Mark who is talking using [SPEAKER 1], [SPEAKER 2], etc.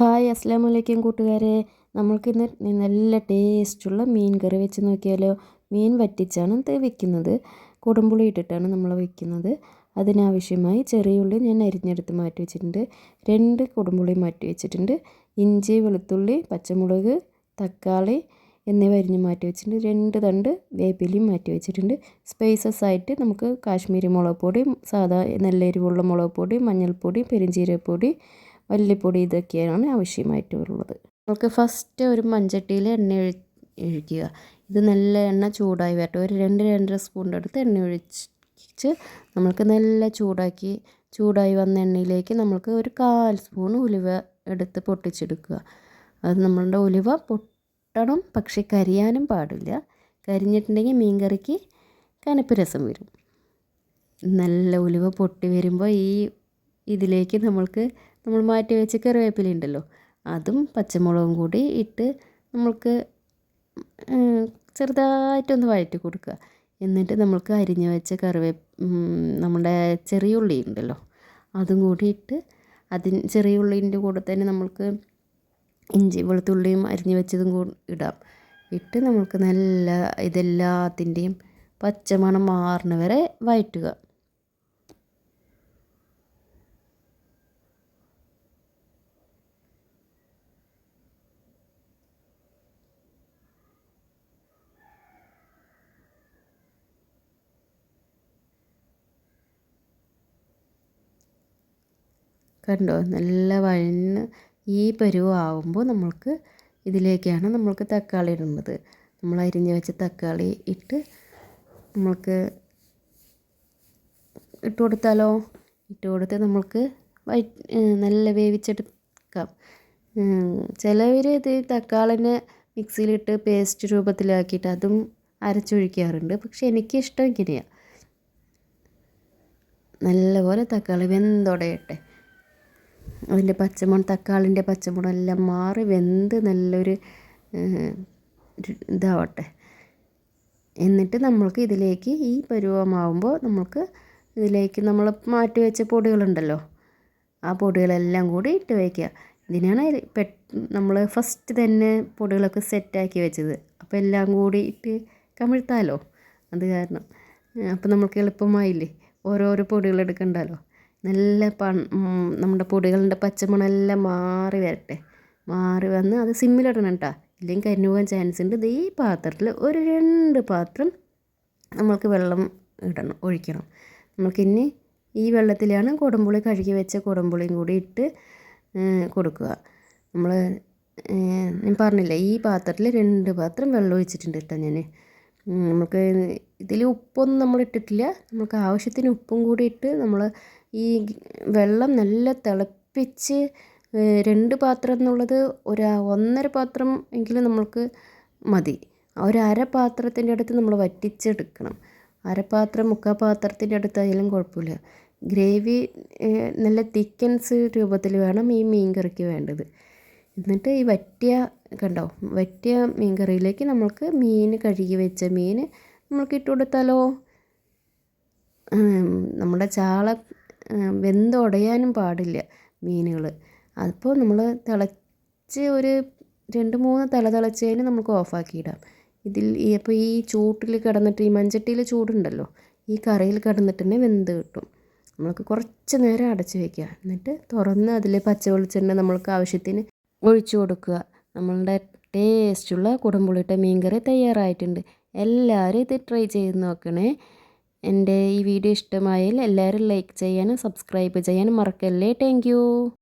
[SPEAKER 1] Hi അസ്സലാമു അലൈക്കും കൂട്ടുകാരെ. നമ്മൾക്കിന്ന് നല്ല ടേസ്റ്റുള്ള മീൻ കറി വെച്ച് നോക്കിയാലോ. മീൻ വറ്റിച്ചാണ് ഇത് വെക്കുന്നത്. കുടംപുളി ഇട്ടിട്ടാണ് നമ്മൾ വെക്കുന്നത്. അതിനാവശ്യമായി ചെറിയ ഉള്ളി ഞാൻ അരിഞ്ഞെടുത്ത് മാറ്റി വെച്ചിട്ടുണ്ട്. 2 കുടംപുളി മാറ്റി വെച്ചിട്ടുണ്ട്. ഇഞ്ചി, വെളുത്തുള്ളി, പച്ചമുളക്, തക്കാളി എന്നിവ അരിഞ്ഞ് മാറ്റി വെച്ചിട്ടുണ്ട്. 2 തണ്ട് വേപ്പിലയും മാറ്റി വെച്ചിട്ടുണ്ട്. സ്പൈസസ് ആയിട്ട് നമുക്ക് കാശ്മീരി മുളക് പൊടി, സാധാ നല്ല എരിവുള്ള മുളക് പൊടി, മഞ്ഞൾപ്പൊടി, പെരുംജീരകപ്പൊടി, മല്ലിപ്പൊടി ഇതൊക്കെയാണ് ആവശ്യമായിട്ടുള്ളത്. നമുക്ക് ഫസ്റ്റ് ഒരു മൺചട്ടിയിൽ എണ്ണ ഒഴിക്കുക. ഇത് നല്ല എണ്ണ ചൂടായി വരട്ടെ. ഒരു 2-2.5 സ്പൂണിൻ്റെ അടുത്ത് എണ്ണ ഒഴിച്ച് നമ്മൾക്ക് നല്ല ചൂടായി വന്ന എണ്ണയിലേക്ക് നമുക്ക് ഒരു 1/4 സ്പൂൺ ഉലുവ എടുത്ത് പൊട്ടിച്ചെടുക്കുക. അത് നമ്മളുടെ ഉലുവ പൊട്ടണം, പക്ഷേ കരിയാനും പാടില്ല. കരിഞ്ഞിട്ടുണ്ടെങ്കിൽ മീൻ കറിക്ക് കനപ്പ് രസം വരും. നല്ല ഉലുവ പൊട്ടി വരുമ്പോൾ ഇതിലേക്ക് നമ്മൾ മാറ്റി വെച്ച കറിവേപ്പില ഉണ്ടല്ലോ, അതും പച്ചമുളകും കൂടി ഇട്ട് നമ്മൾക്ക് ചെറുതായിട്ടൊന്ന് വഴറ്റി കൊടുക്കുക. എന്നിട്ട് നമ്മൾക്ക് അരിഞ്ഞ് വെച്ച നമ്മുടെ ചെറിയ ഉള്ളി ഉണ്ടല്ലോ, അതും കൂടി ഇട്ട് ചെറിയ ഉള്ളീൻ്റെ കൂടെ തന്നെ നമ്മൾക്ക് ഇഞ്ചി വെളുത്തുള്ളിയും അരിഞ്ഞ് വെച്ചതും കൂടി ഇടാം. ഇട്ട് നമ്മൾക്ക് നല്ല ഇതെല്ലാത്തിൻ്റെയും പച്ചമണം മാറുന്ന വരെ വഴറ്റുക. കണ്ടോ, നല്ല വഴന്ന് ഈ പരുവമാകുമ്പോൾ ഇതിലേക്കാണ് നമ്മൾക്ക് തക്കാളി ഇടുന്നത്. നമ്മൾ അരിഞ്ഞ് വെച്ച തക്കാളി ഇട്ട് നമ്മൾക്ക് ഇട്ട് കൊടുത്ത് നമ്മൾക്ക് നല്ല വേവിച്ചെടുക്കാം. ചിലവർ ഇത് തക്കാളിനെ മിക്സിയിലിട്ട് പേസ്റ്റ് രൂപത്തിലാക്കിയിട്ട് അതും അരച്ചൊഴിക്കാറുണ്ട്. പക്ഷെ എനിക്കിഷ്ടം ഇങ്ങനെയാണ്. നല്ലപോലെ തക്കാളി വെന്തുടയട്ടെ. അതിൻ്റെ തക്കാളിൻ്റെ പച്ചമണം എല്ലാം മാറി വെന്ത് നല്ലൊരു ഇതാവട്ടെ. എന്നിട്ട് നമ്മൾക്ക് ഇതിലേക്ക് ഈ പരുവമാകുമ്പോൾ ഇതിലേക്ക് നമ്മൾ മാറ്റി വെച്ച പൊടികളുണ്ടല്ലോ, ആ പൊടികളെല്ലാം കൂടി ഇട്ട് വയ്ക്കുക. ഇതിനാണ് നമ്മൾ ഫസ്റ്റ് തന്നെ പൊടികളൊക്കെ സെറ്റാക്കി വെച്ചത്. അപ്പോൾ എല്ലാം കൂടി ഇട്ട് കമിഴ്ത്താലോ, അത് കാരണം. അപ്പോൾ നമുക്ക് എളുപ്പമായില്ലേ, ഓരോരോ പൊടികൾ എടുക്കണ്ടല്ലോ. നല്ല നമ്മുടെ പൊടികളുടെ പച്ചമണമെല്ലാം മാറി വരട്ടെ. മാറി വന്ന് അത് സിമ്മിലിടണം കേട്ടോ, ഇല്ലെങ്കിൽ കരിഞ്ഞു പോകാൻ ചാൻസ് ഉണ്ട്. ഈ പാത്രത്തിൽ ഒരു 2 പാത്രം നമ്മൾക്ക് വെള്ളം ഒഴിക്കണം. നമുക്കിനി ഈ വെള്ളത്തിലാണ് കുടംപുളി കഴുകി വെച്ച കുടംപുളിയും കൂടി ഇട്ട് കൊടുക്കുക. ഞാൻ പറഞ്ഞില്ലേ, ഈ പാത്രത്തിൽ 2 പാത്രം വെള്ളം ഒഴിച്ചിട്ടുണ്ട് കേട്ടോ ഞാൻ. നമുക്ക് ഇതിൽ ഉപ്പൊന്നും നമ്മൾ ഇട്ടിട്ടില്ല. നമുക്ക് ആവശ്യത്തിന് ഉപ്പും കൂടി ഇട്ട് നമ്മൾ ഈ വെള്ളം നല്ല തിളപ്പിച്ച് 2 പാത്രം എന്നുള്ളത് 1.5 പാത്രം എങ്കിലും നമ്മൾക്ക് മതി. ഒരു പാത്രത്തിൻ്റെ അടുത്ത് നമ്മൾ വറ്റിച്ചെടുക്കണം. പാത്രം 3/4 പാത്രത്തിൻ്റെ അടുത്തായാലും കുഴപ്പമില്ല. ഗ്രേവി നല്ല തിക്കൻസ് രൂപത്തിൽ വേണം ഈ മീൻ കറിക്ക് വേണ്ടത്. എന്നിട്ട് ഈ വറ്റിയ മീൻ കറിയിലേക്ക് നമ്മൾക്ക് കഴുകി വെച്ച മീൻ നമ്മൾക്ക് ഇട്ട് കൊടുത്താലോ. നമ്മുടെ ചാള വെന്തുടയാനും പാടില്ല മീനുകൾ. അപ്പോൾ നമ്മൾ തിളച്ച് ഒരു 2-3 തിളച്ച് കഴിഞ്ഞ് നമുക്ക് ഓഫാക്കിയിടാം. അപ്പോൾ ഈ ചൂട്ടിൽ കിടന്നിട്ട്, ഈ മൺചട്ടിയിൽ ചൂടുണ്ടല്ലോ, ഈ കറിയിൽ കിടന്നിട്ട് വെന്ത് കിട്ടും. നമ്മൾക്ക് കുറച്ച് നേരം അടച്ച് വയ്ക്കുക. എന്നിട്ട് തുറന്ന് അതിൽ പച്ച വെളിച്ചെണ്ണ നമ്മൾക്ക് ആവശ്യത്തിന് ഒഴിച്ചു കൊടുക്കുക. നമ്മളുടെ ടേസ്റ്റുള്ള കുടംപുളിയിട്ട മീൻ കറി തയ്യാറായിട്ടുണ്ട്. എല്ലാവരും ഇത് ട്രൈ ചെയ്ത് നോക്കണേ. എൻ്റെ ഈ വീഡിയോ ഇഷ്ടമായാൽ എല്ലാവരും ലൈക്ക് ചെയ്യാനും സബ്സ്ക്രൈബ് ചെയ്യാനും മറക്കല്ലേ. Thank you.